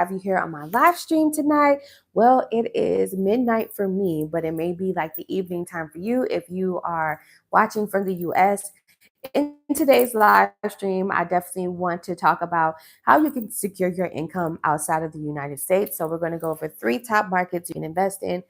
have you here on my live stream tonight. Well, it is midnight for me, but it may be like the evening time for you if you are watching from the US. In today's live stream, I definitely want to talk about how you can secure your income outside of the United States. So, we're going to go over three top markets you can invest in.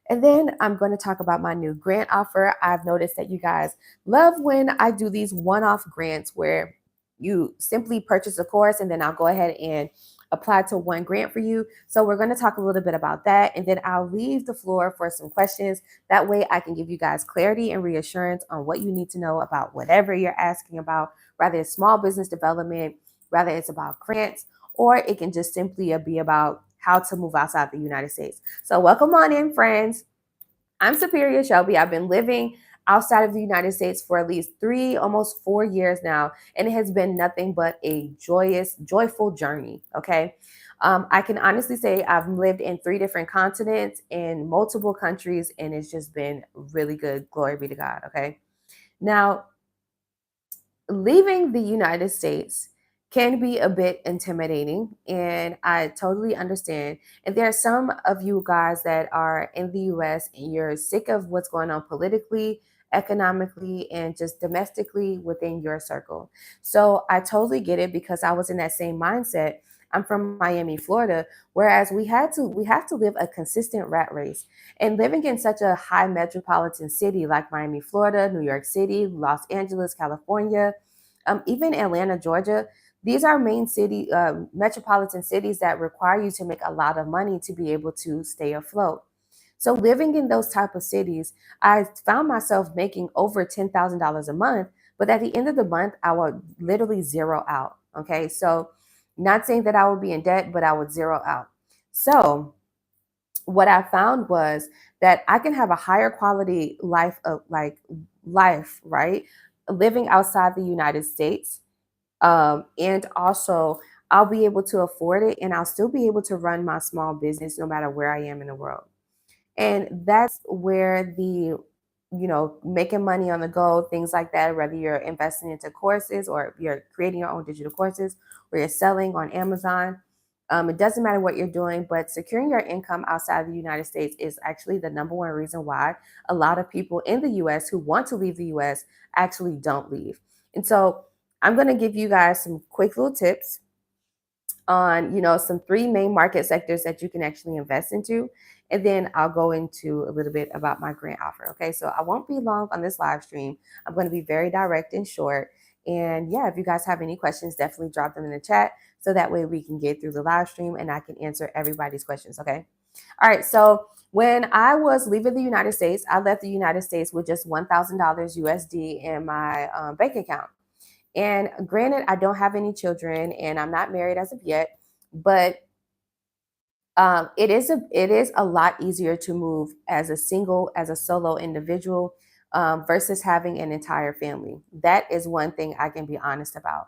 And then I'm going to talk about my new grant offer. I've noticed that you guys love when I do these one off grants where you simply purchase a course and then I'll go ahead and apply to one grant for you. So we're going to talk a little bit about that and then I'll leave the floor for some questions. That way I can give you guys clarity and reassurance on what you need to know about whatever you're asking about, whether it's small business development, whether it's about grants, or it can just simply be about how to move outside the United States. So welcome on in, friends. I'm Superior Shelby. I've been living outside of the United States for at least 3, almost 4 years now, and it has been nothing but a joyful journey. Okay. I can honestly say I've lived in 3 different continents in multiple countries, and it's just been really good. Glory be to God. Okay. Now, leaving the United States can be a bit intimidating, and I totally understand. And there are some of you guys that are in the US and you're sick of what's going on politically, economically, and just domestically within your circle. So I totally get it because I was in that same mindset. I'm from Miami, Florida, whereas we have to live a consistent rat race. And living in such a high metropolitan city like Miami, Florida, New York City, Los Angeles, California, even Atlanta, Georgia, these are main metropolitan cities that require you to make a lot of money to be able to stay afloat. So living in those type of cities, I found myself making over $10,000 a month, but at the end of the month, I would literally zero out. Okay, so not saying that I would be in debt, but I would zero out. So what I found was that I can have a higher quality life of life, right? Living outside the United States. And also I'll be able to afford it and I'll still be able to run my small business no matter where I am in the world. And that's where making money on the go, things like that, whether you're investing into courses or you're creating your own digital courses or you're selling on Amazon. It doesn't matter what you're doing, but securing your income outside the United States is actually the number one reason why a lot of people in the US who want to leave the US actually don't leave. And so I'm going to give you guys some quick little tips on, some three main market sectors that you can actually invest into. And then I'll go into a little bit about my grant offer. Okay. So I won't be long on this live stream. I'm going to be very direct and short. And yeah, if you guys have any questions, definitely drop them in the chat. So that way we can get through the live stream and I can answer everybody's questions. Okay. All right. So when I was leaving the United States, I left the United States with just $1,000 USD in my bank account. And granted, I don't have any children and I'm not married as of yet, but it is a lot easier to move as a solo individual versus having an entire family. That is one thing I can be honest about.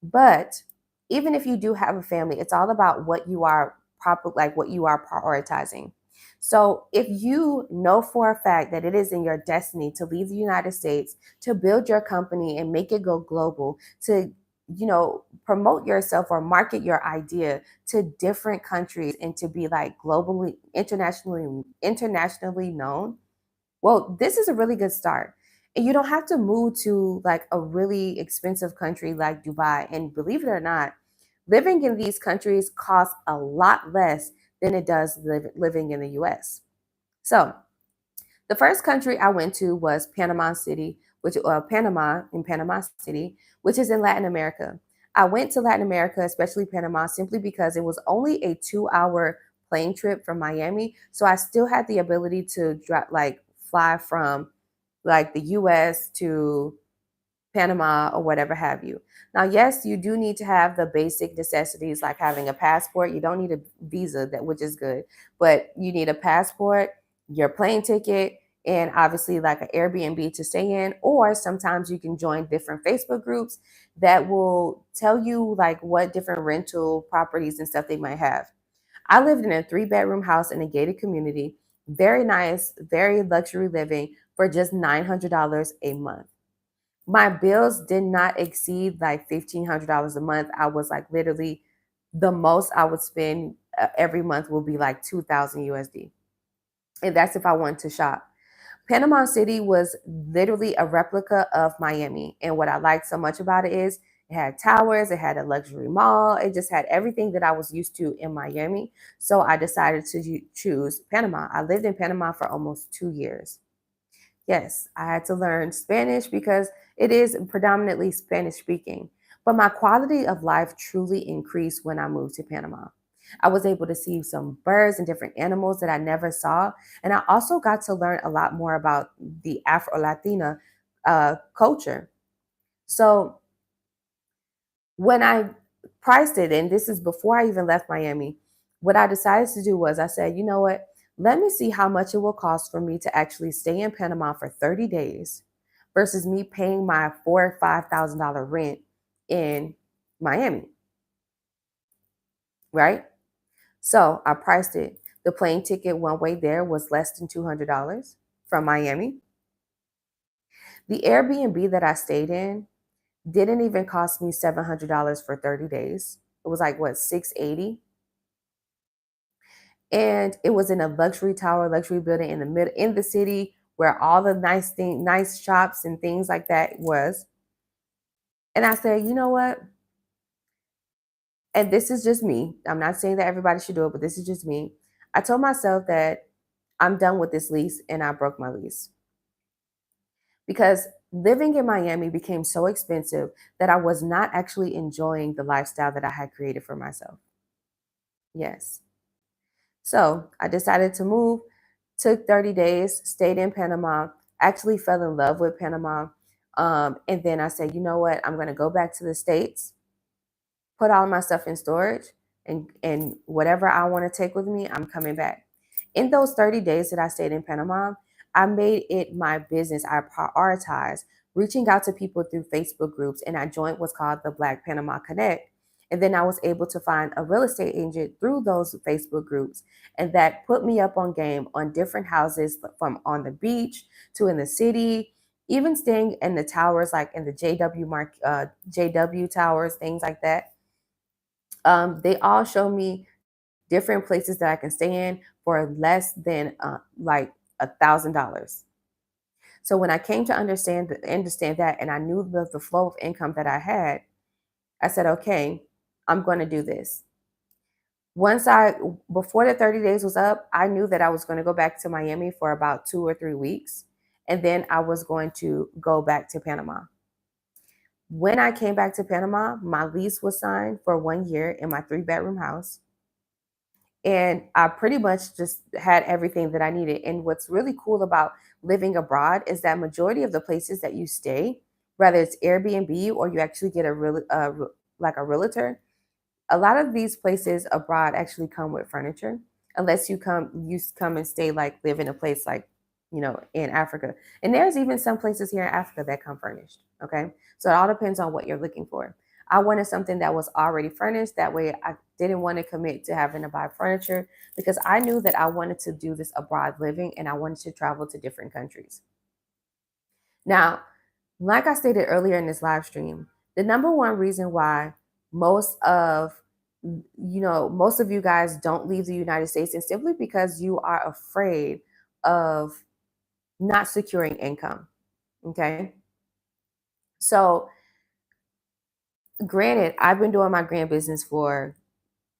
But even if you do have a family, it's all about what you are prioritizing. So if you know for a fact that it is in your destiny to leave the United States, to build your company and make it go global, to promote yourself or market your idea to different countries and to be like globally, internationally known, well, this is a really good start. And you don't have to move to like a really expensive country like Dubai. And believe it or not, living in these countries costs a lot less than it does living in the US. So the first country I went to was Panama in Panama City, which is in Latin America. I went to Latin America, especially Panama, simply because it was only a 2-hour plane trip from Miami. So I still had the ability to fly from like the US to Panama or whatever have you. Now, yes, you do need to have the basic necessities like having a passport. You don't need a visa, that which is good, but you need a passport, your plane ticket, and obviously like an Airbnb to stay in. Or sometimes you can join different Facebook groups that will tell you like what different rental properties and stuff they might have. I lived in a 3-bedroom house in a gated community, very nice, very luxury living for just $900 a month. My bills did not exceed like $1,500 a month. I was like literally the most I would spend every month will be like 2,000 USD. And that's if I want to shop. Panama City was literally a replica of Miami. And what I liked so much about it is it had towers, it had a luxury mall, it just had everything that I was used to in Miami. So I decided to choose Panama. I lived in Panama for almost 2 years. Yes, I had to learn Spanish because it is predominantly Spanish speaking. But my quality of life truly increased when I moved to Panama. I was able to see some birds and different animals that I never saw. And I also got to learn a lot more about the Afro Latina culture. So when I priced it, and this is before I even left Miami, what I decided to do was I said, you know what? Let me see how much it will cost for me to actually stay in Panama for 30 days versus me paying my $4,000 or $5,000 rent in Miami, right? So I priced it. The plane ticket one way there was less than $200 from Miami. The Airbnb that I stayed in didn't even cost me $700 for 30 days. It was like what, 680. And it was in a luxury tower, luxury building in the middle in the city where all the nice shops and things like that was. And I said, you know what? And this is just me. I'm not saying that everybody should do it, but this is just me. I told myself that I'm done with this lease and I broke my lease because living in Miami became so expensive that I was not actually enjoying the lifestyle that I had created for myself. Yes. So I decided to move, took 30 days, stayed in Panama, actually fell in love with Panama. And then I said, you know what? I'm going to go back to the States, put all my stuff in storage, and whatever I want to take with me, I'm coming back. In those 30 days that I stayed in Panama, I made it my business. I prioritized reaching out to people through Facebook groups, and I joined what's called the Black Panama Connect. And then I was able to find a real estate agent through those Facebook groups. And that put me up on game on different houses from on the beach to in the city, even staying in the towers, like in the JW towers, things like that. They all show me different places that I can stay in for less than like $1,000. So when I came to understand that, and I knew the flow of income that I had, I said, okay, I'm going to do this. Once I Before the 30 days was up, I knew that I was going to go back to Miami for about 2 or 3 weeks, and then I was going to go back to Panama. When I came back to Panama, my lease was signed for 1 year in my 3 bedroom house. And I pretty much just had everything that I needed. And what's really cool about living abroad is that majority of the places that you stay, whether it's Airbnb or you actually get like a realtor, a lot of these places abroad actually come with furniture, unless you come and stay like live in a place like in Africa. And there's even some places here in Africa that come furnished. Okay, so it all depends on what you're looking for. I wanted something that was already furnished. That way, I didn't want to commit to having to buy furniture because I knew that I wanted to do this abroad living and I wanted to travel to different countries. Now, like I stated earlier in this live stream, the number one reason why most of most of you guys don't leave the United States is simply because you are afraid of not securing income. Okay. So, granted, I've been doing my grant business for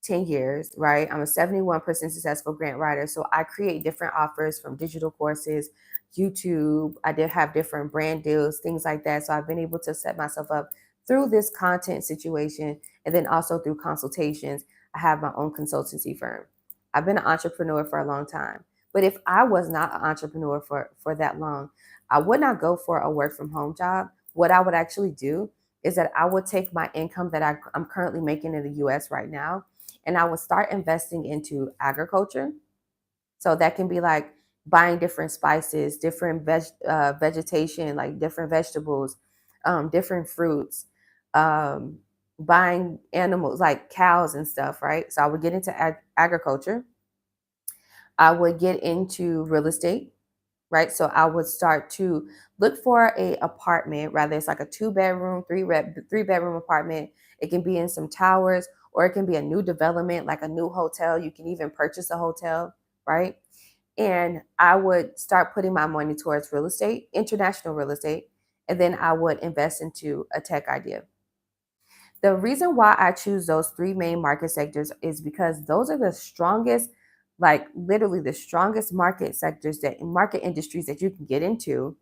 10 years, right? I'm a 71% successful grant writer. So I create different offers from digital courses, YouTube. I did have different brand deals, things like that. So I've been able to set myself up through this content situation and then also through consultations. I have my own consultancy firm. I've been an entrepreneur for a long time. But if I was not an entrepreneur for that long, I would not go for a work from home job. What I would actually do is that I would take my income that I'm currently making in the US right now, and I would start investing into agriculture. So that can be like buying different spices, different vegetation, like different vegetables, different fruits, um, buying animals like cows and stuff, right? So I would get into agriculture. I would get into real estate, right? So I would start to look for a apartment, rather it's like a 2 bedroom, three bedroom apartment. It can be in some towers, or it can be a new development, like a new hotel. You can even purchase a hotel, right? And I would start putting my money towards real estate, international real estate, and then I would invest into a tech idea. The reason why I choose those three main market sectors is because those are the strongest, like literally the strongest market sectors, that market industries that you can get into,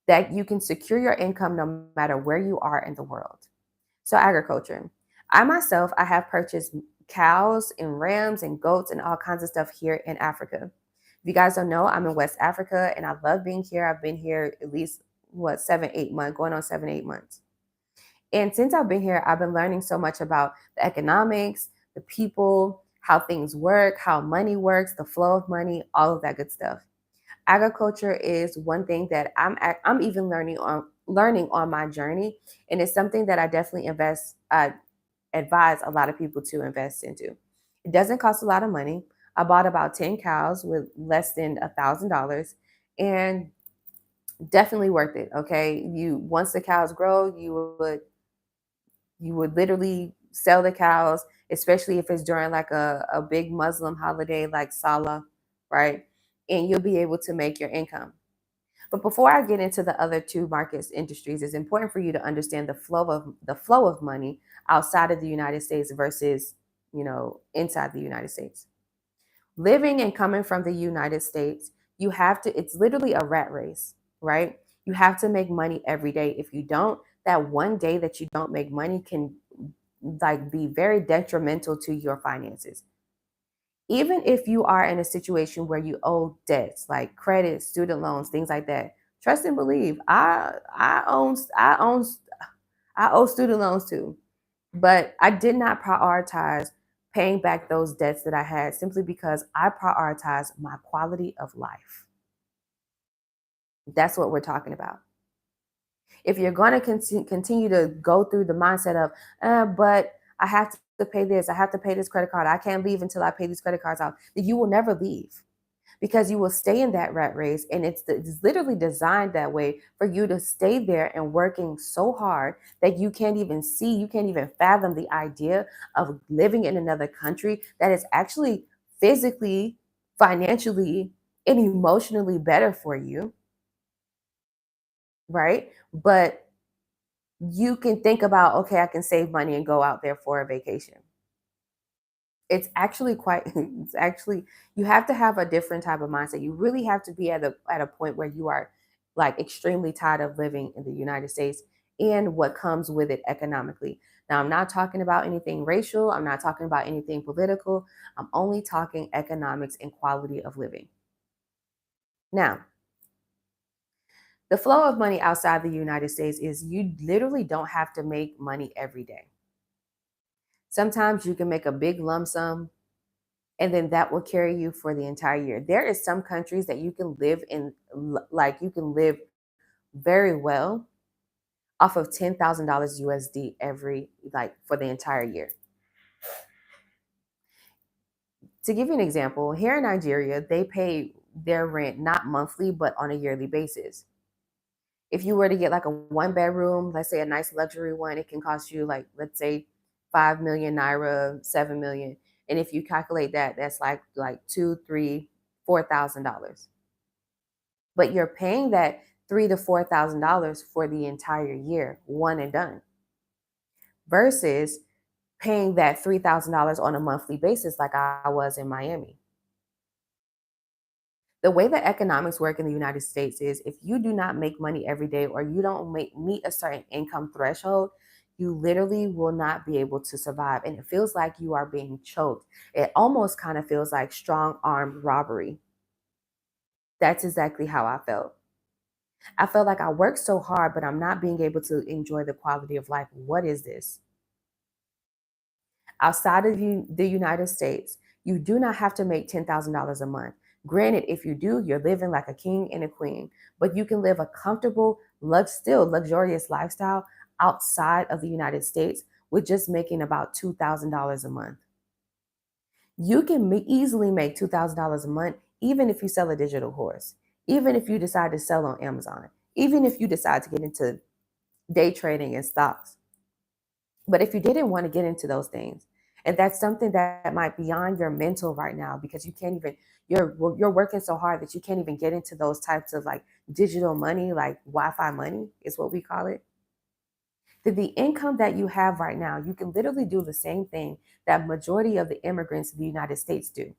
that you can secure your income no matter where you are in the world. So agriculture. I myself, I have purchased cows and rams and goats and all kinds of stuff here in Africa. If you guys don't know, I'm in West Africa and I love being here. I've been here at least, what, 7, 8 months, going on 7, 8 months. And since I've been here, I've been learning so much about the economics, the people, how things work, how money works, the flow of money, all of that good stuff. Agriculture is one thing that I'm even learning on my journey, and it's something that I definitely advise a lot of people to invest into. It doesn't cost a lot of money. I bought about 10 cows with less than $1,000, and definitely worth it. Okay, you once the cows grow, you would literally sell the cows, especially if it's during like a big Muslim holiday like Salah, right? And you'll be able to make your income. But before I get into the other two markets industries, it's important for you to understand the flow of money outside of the United States versus, inside the United States. Living and coming from the United States, you have to, it's literally a rat race, right? You have to make money every day. If you don't, that one day that you don't make money can like be very detrimental to your finances. Even if you are in a situation where you owe debts like credit, student loans, things like that, trust and believe. I owe student loans too, but I did not prioritize paying back those debts that I had simply because I prioritize my quality of life. That's what we're talking about. If you're going to continue to go through the mindset of, but I have to pay this, I have to pay this credit card, I can't leave until I pay these credit cards out, then you will never leave because you will stay in that rat race. And it's literally designed that way for you to stay there and working so hard that you can't even fathom the idea of living in another country that is actually physically, financially, and emotionally better for you, right? But you can think about, okay, I can save money and go out there for a vacation. It's actually quite, it's actually, you have to have a different type of mindset. You really have to be at a point where you are like extremely tired of living in the United States and what comes with it economically. Now, I'm not talking about anything racial. I'm not talking about anything political. I'm only talking economics and quality of living. Now, the flow of money outside the United States is you literally don't have to make money every day. Sometimes you can make a big lump sum and then that will carry you for the entire year. There is some countries that you can live in, like you can live very well off of $10,000 USD every, like for the entire year. To give you an example, here in Nigeria, they pay their rent not monthly, but on a yearly basis. If you were to get like a 1 bedroom, let's say a nice luxury one, it can cost you like, let's say 5 million naira, 7 million. And if you calculate that, that's like two, three, $4,000. But you're paying that $3,000 to $4,000 for the entire year, one and done, versus paying that $3,000 on a monthly basis like I was in Miami. The way that economics work in the United States is if you do not make money every day or you don't meet a certain income threshold, you literally will not be able to survive. And it feels like you are being choked. It almost kind of feels like strong armed robbery. That's exactly how I felt. I felt like I worked so hard, but I'm not being able to enjoy the quality of life. What is this? Outside of the United States, you do not have to make $10,000 a month. Granted, if you do, you're living like a king and a queen, but you can live a comfortable, still luxurious lifestyle outside of the United States with just making about $2,000 a month. You can easily make $2,000 a month, even if you sell a digital horse, even if you decide to sell on Amazon, even if you decide to get into day trading and stocks. But if you didn't want to get into those things And that's something that might be beyond your mental right now because you can't even you're working so hard that you can't even get into those types of like digital money, like Wi-Fi money is what we call it. The income that you have right now, you can literally do the same thing that majority of the immigrants in the United States do.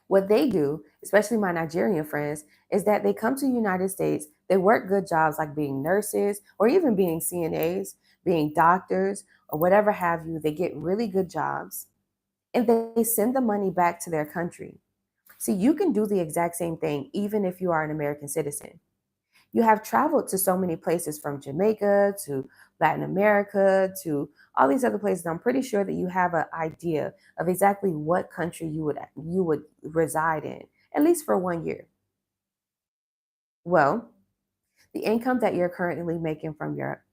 What they do, especially my Nigerian friends, is that they come to the United States, they work good jobs like being nurses or even being CNAs, being doctors, or whatever have you. They get really good jobs and they send the money back to their country. See, you can do the exact same thing even if you are an American citizen. You have traveled to so many places from Jamaica to Latin America to all these other places. I'm pretty sure that you have an idea of exactly what country you would reside in, at least for 1 year. Well, the income that you're currently making from your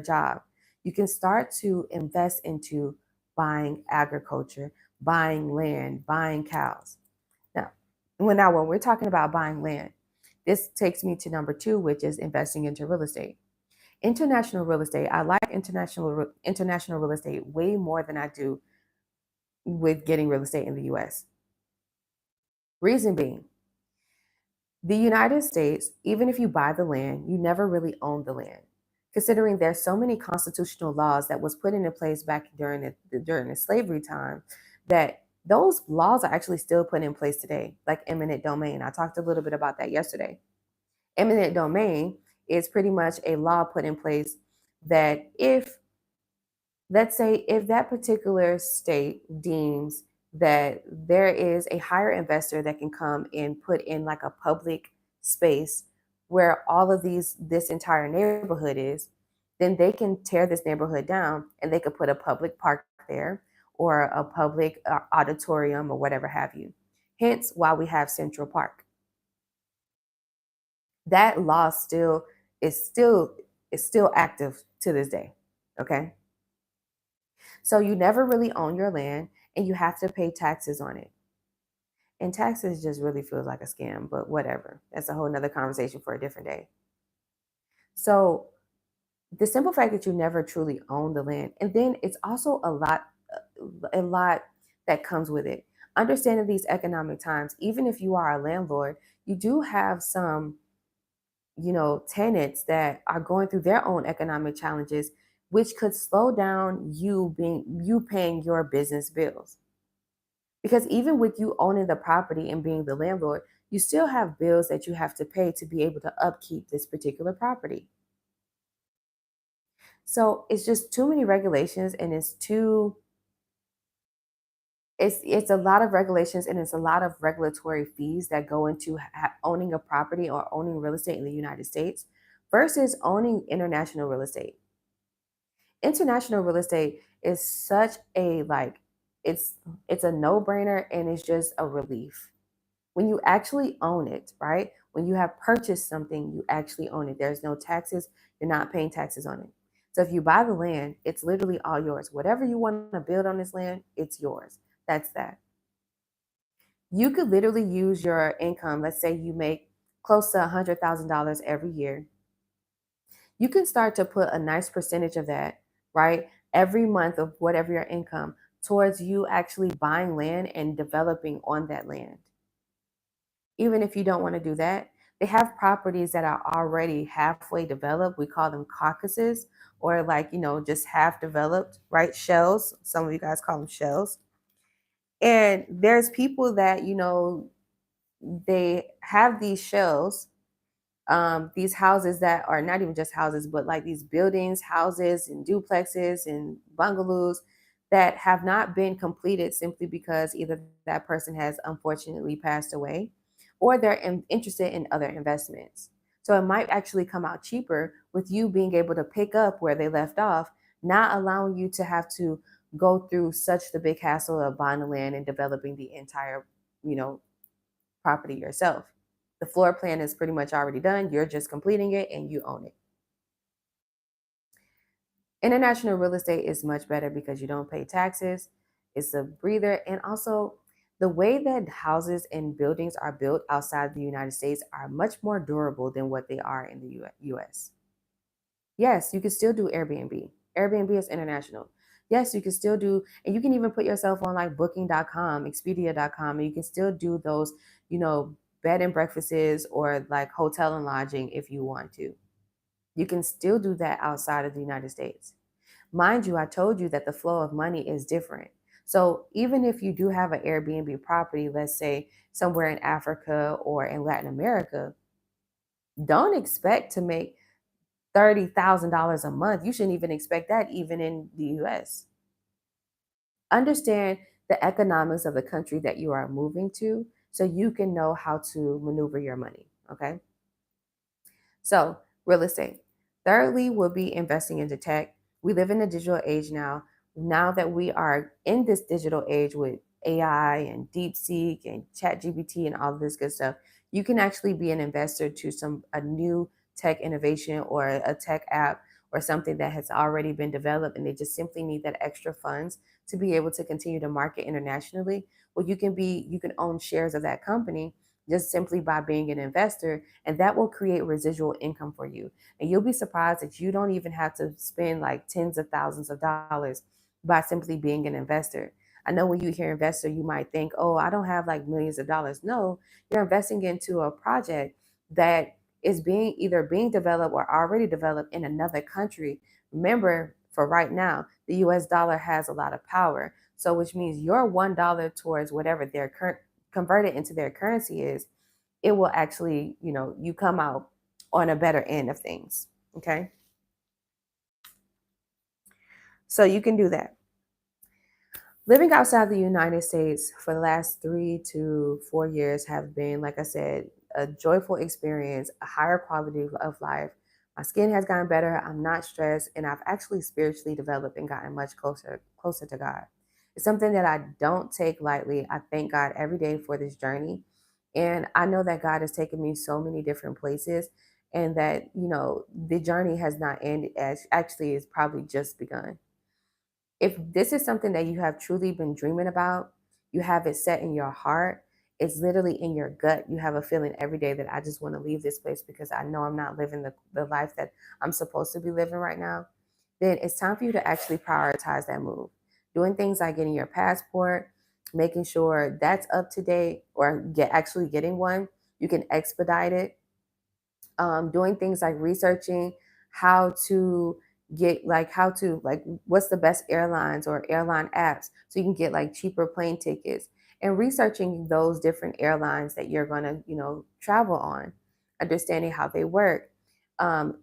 job, you can start to invest into buying agriculture, buying land, buying cows. Now, when we're talking about buying land, this takes me to number two, which is investing into real estate. International real estate. I like international real estate way more than I do with getting real estate in the U.S. Reason being, the United States, even if you buy the land, you never really own the land. Considering there's so many constitutional laws that was put into place back during the slavery time, that those laws are actually still put in place today, like eminent domain. I talked a little bit about that yesterday. Eminent domain is pretty much a law put in place that if, let's say, if that particular state deems that there is a higher investor that can come and put in like a public space where all of this entire neighborhood is, then they can tear this neighborhood down and they could put a public park there or a public auditorium or whatever have you. Hence why we have Central Park. That law is still is still active to this day. Okay. So you never really own your land and you have to pay taxes on it. And taxes just really feels like a scam, but whatever. That's a whole nother conversation for a different day. So the simple fact that you never truly own the land, and then it's also a lot that comes with it. Understanding these economic times, even if you are a landlord, you do have some tenants that are going through their own economic challenges, which could slow down you paying your business bills. Because even with you owning the property and being the landlord, you still have bills that you have to pay to be able to upkeep this particular property. So it's just too many regulations and it's a lot of regulations and it's a lot of regulatory fees that go into owning a property or owning real estate in the United States versus owning international real estate. International real estate is such a like it's it's a no-brainer and it's just a relief. When you actually own it, right? When you have purchased something, you actually own it. There's no taxes, you're not paying taxes on it. So if you buy the land, it's literally all yours. Whatever you want to build on this land, it's yours. That's that. You could literally use your income. Let's say you make close to $100,000 every year. You can start to put a nice percentage of that, right? Every month of whatever your income towards you actually buying land and developing on that land. Even if you don't want to do that, they have properties that are already halfway developed. We call them caucuses or like, just half developed, right? Shells. Some of you guys call them shells. And there's people that, they have these shells, these houses that are not even just houses, but like these buildings, houses, and duplexes and bungalows that have not been completed simply because either that person has unfortunately passed away or they're interested in other investments. So it might actually come out cheaper with you being able to pick up where they left off, not allowing you to have to go through such the big hassle of buying the land and developing the entire, you know, property yourself. The floor plan is pretty much already done. You're just completing it and you own it. International real estate is much better because you don't pay taxes. It's a breather. And also, the way that houses and buildings are built outside the United States are much more durable than what they are in the US. Yes, you can still do Airbnb. Airbnb is international. Yes, you can still do, and you can even put yourself on like booking.com, expedia.com, and you can still do those, you know, bed and breakfasts or like hotel and lodging if you want to. You can still do that outside of the United States. Mind you, I told you that the flow of money is different. So even if you do have an Airbnb property, let's say somewhere in Africa or in Latin America, don't expect to make $30,000 a month. You shouldn't even expect that even in the US. Understand the economics of the country that you are moving to so you can know how to maneuver your money. Okay. So, real estate. Thirdly, we'll be investing into tech. We live in a digital age now. Now that we are in this digital age with AI and DeepSeek and ChatGPT and all of this good stuff, you can actually be an investor to a new tech innovation or a tech app or something that has already been developed and they just simply need that extra funds to be able to continue to market internationally. Well, you can own shares of that company just simply by being an investor, and that will create residual income for you. And you'll be surprised that you don't even have to spend like tens of thousands of dollars by simply being an investor. I know when you hear investor, you might think, oh, I don't have like millions of dollars. No, you're investing into a project that is being either being developed or already developed in another country. Remember, for right now, the US dollar has a lot of power. So, which means your $1 towards whatever their current converted into their currency is, it will actually, you know, you come out on a better end of things. Okay. So you can do that. Living outside the United States for the last 3 to 4 years have been, like I said, a joyful experience, a higher quality of life. My skin has gotten better. I'm not stressed, and I've actually spiritually developed and gotten much closer to God. It's something that I don't take lightly. I thank God every day for this journey, and I know that God has taken me so many different places, and that the journey has not ended. As actually, it's probably just begun. If this is something that you have truly been dreaming about, you have it set in your heart, it's literally in your gut. You have a feeling every day that I just want to leave this place because I know I'm not living the life that I'm supposed to be living right now. Then it's time for you to actually prioritize that move. Doing things like getting your passport, making sure that's up to date, or actually getting one. You can expedite it, doing things like researching how to how to what's the best airlines or airline apps so you can get like cheaper plane tickets, and researching those different airlines that you're going to travel on, understanding how they work, um,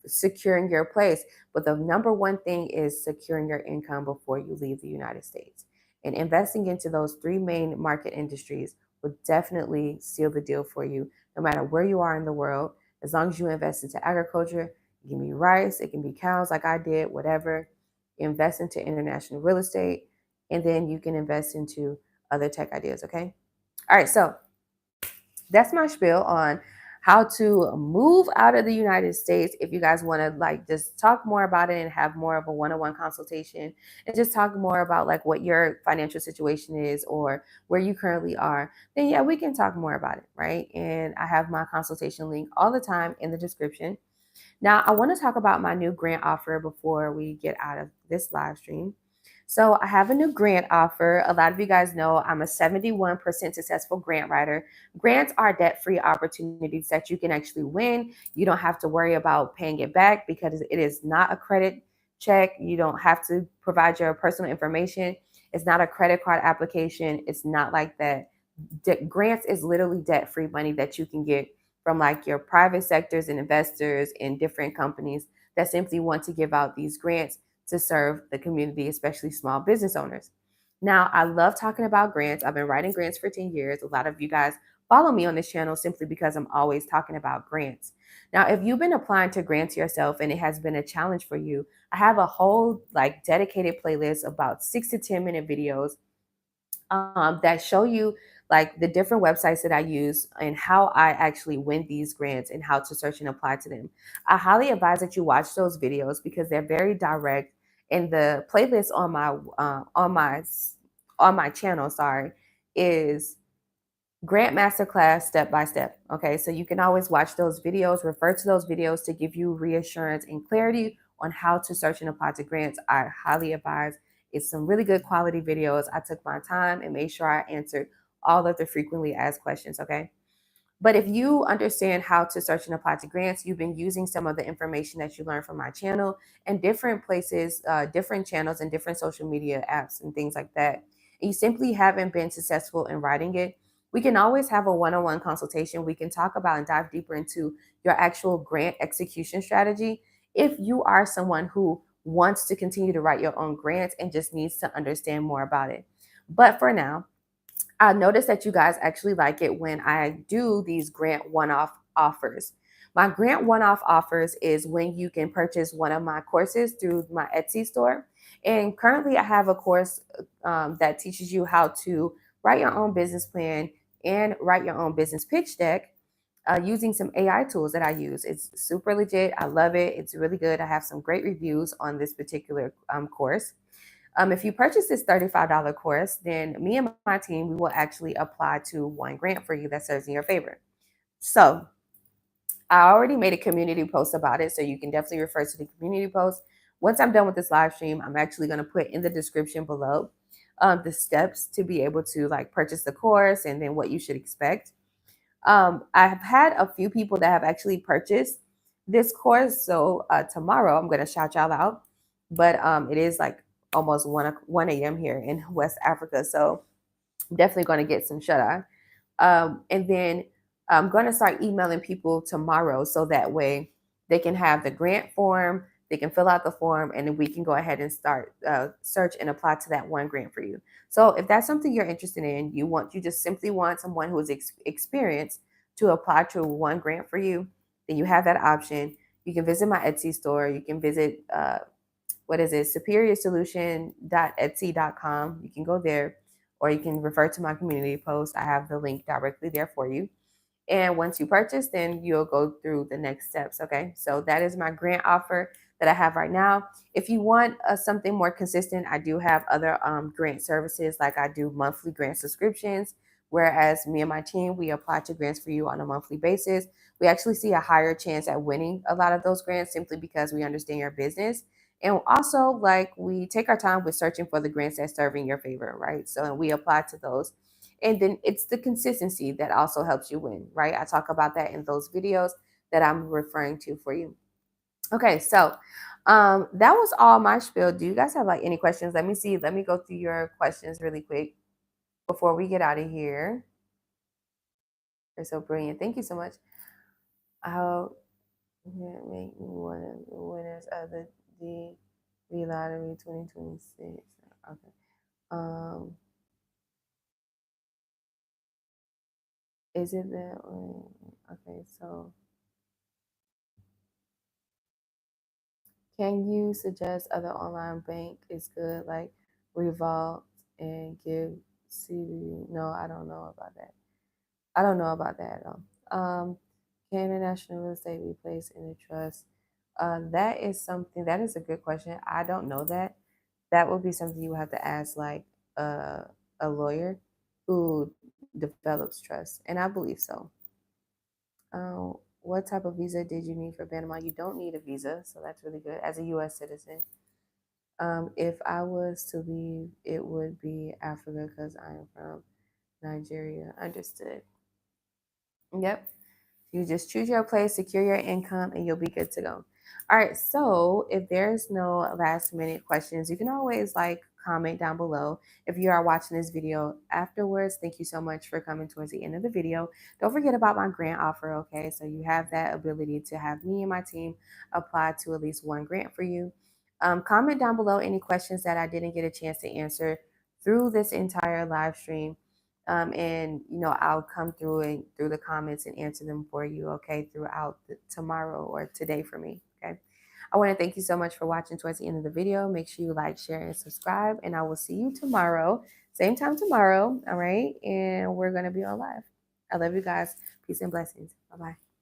securing your place. But the number one thing is securing your income before you leave the United States, and investing into those three main market industries will definitely seal the deal for you no matter where you are in the world. As long as you invest into agriculture, it can be rice, it can be cows like I did, whatever. Invest into international real estate, and then you can invest into other tech ideas, okay? All right, so that's my spiel on how to move out of the United States. If you guys want to like just talk more about it and have more of a one-on-one consultation and just talk more about like what your financial situation is or where you currently are, then yeah, we can talk more about it, right? And I have my consultation link all the time in the description. Now, I want to talk about my new grant offer before we get out of this live stream. So, I have a new grant offer. A lot of you guys know I'm a 71% successful grant writer. Grants are debt free opportunities that you can actually win. You don't have to worry about paying it back because it is not a credit check. You don't have to provide your personal information. It's not a credit card application. It's not like that. Grants is literally debt free money that you can get from like your private sectors and investors in different companies that simply want to give out these grants to serve the community, especially small business owners. Now, I love talking about grants. I've been writing grants for 10 years. A lot of you guys follow me on this channel simply because I'm always talking about grants. Now, if you've been applying to grants yourself and it has been a challenge for you, I have a whole like dedicated playlist, about 6 to 10 minute videos that show you like the different websites that I use and how I actually win these grants and how to search and apply to them. I highly advise that you watch those videos because they're very direct. And the playlist on my channel, sorry, is Grant Masterclass step by step. Okay, so you can always watch those videos, refer to those videos to give you reassurance and clarity on how to search and apply to grants, I highly advise. It's some really good quality videos. I took my time and made sure I answered all of the frequently asked questions, okay? But if you understand how to search and apply to grants, you've been using some of the information that you learned from my channel and different places, different channels and different social media apps and things like that, and you simply haven't been successful in writing it, we can always have a one-on-one consultation. We can talk about and dive deeper into your actual grant execution strategy if you are someone who wants to continue to write your own grants and just needs to understand more about it. But for now, I noticed that you guys actually like it when I do these grant one-off offers. My grant one-off offers is when you can purchase one of my courses through my Etsy store. And currently, I have a course that teaches you how to write your own business plan and write your own business pitch deck using some AI tools that I use. It's super legit. I love it. It's really good. I have some great reviews on this particular course. If you purchase this $35 course, then me and my team, we will actually apply to one grant for you that serves in your favor. So I already made a community post about it, so you can definitely refer to the community post. Once I'm done with this live stream, I'm actually going to put in the description below the steps to be able to like purchase the course and then what you should expect. I have had a few people that have actually purchased this course. So tomorrow I'm going to shout y'all out. But it is like almost 1 a.m. here in West Africa. So I'm definitely going to get some shut eye. And then I'm going to start emailing people tomorrow so that way they can have the grant form, they can fill out the form, and then we can go ahead and start search and apply to that one grant for you. So if that's something you're interested in, you just simply want someone who is experienced to apply to one grant for you, then you have that option. You can visit my Etsy store. You can visit what is it, superiorsolution.etsy.com. You can go there, or you can refer to my community post. I have the link directly there for you. And once you purchase, then you'll go through the next steps. Okay. So that is my grant offer that I have right now. If you want something more consistent, I do have other grant services, like I do monthly grant subscriptions, whereas me and my team, we apply to grants for you on a monthly basis. We actually see a higher chance at winning a lot of those grants simply because we understand your business. And also, like, we take our time with searching for the grants that serve in your favor, right? So we apply to those. And then it's the consistency that also helps you win, right? I talk about that in those videos that I'm referring to for you. Okay, so that was all my spiel. Do you guys have like any questions? Let me see. Let me go through your questions really quick before we get out of here. You're so brilliant. Thank you so much. How can make me one of the winners of the DV Lottery 2026? Okay. Is it that way? Okay, so can you suggest other online bank is good, like Revolt and Give CD? No, I don't know about that. I don't know about that at all. Can a national real estate be placed in a trust? That is something, that is a good question. I don't know that. That would be something you would have to ask like a lawyer who develops trust, and I believe so. What type of visa did you need for Panama? You don't need a visa, so that's really good as a U.S. citizen. If I was to leave, it would be Africa because I am from Nigeria. Understood. Yep. You just choose your place, secure your income, and you'll be good to go. All right. So if there's no last minute questions, you can always like comment down below. If you are watching this video afterwards, thank you so much for coming towards the end of the video. Don't forget about my grant offer. Okay. So you have that ability to have me and my team apply to at least one grant for you. Comment down below any questions that I didn't get a chance to answer through this entire live stream. And I'll come through and through the comments and answer them for you, okay, throughout tomorrow or today for me. Okay, I want to thank you so much for watching towards the end of the video. Make sure you like, share, and subscribe, and I will see you tomorrow, same time tomorrow. All right, and we're gonna be on live. I love you guys. Peace and blessings. Bye bye.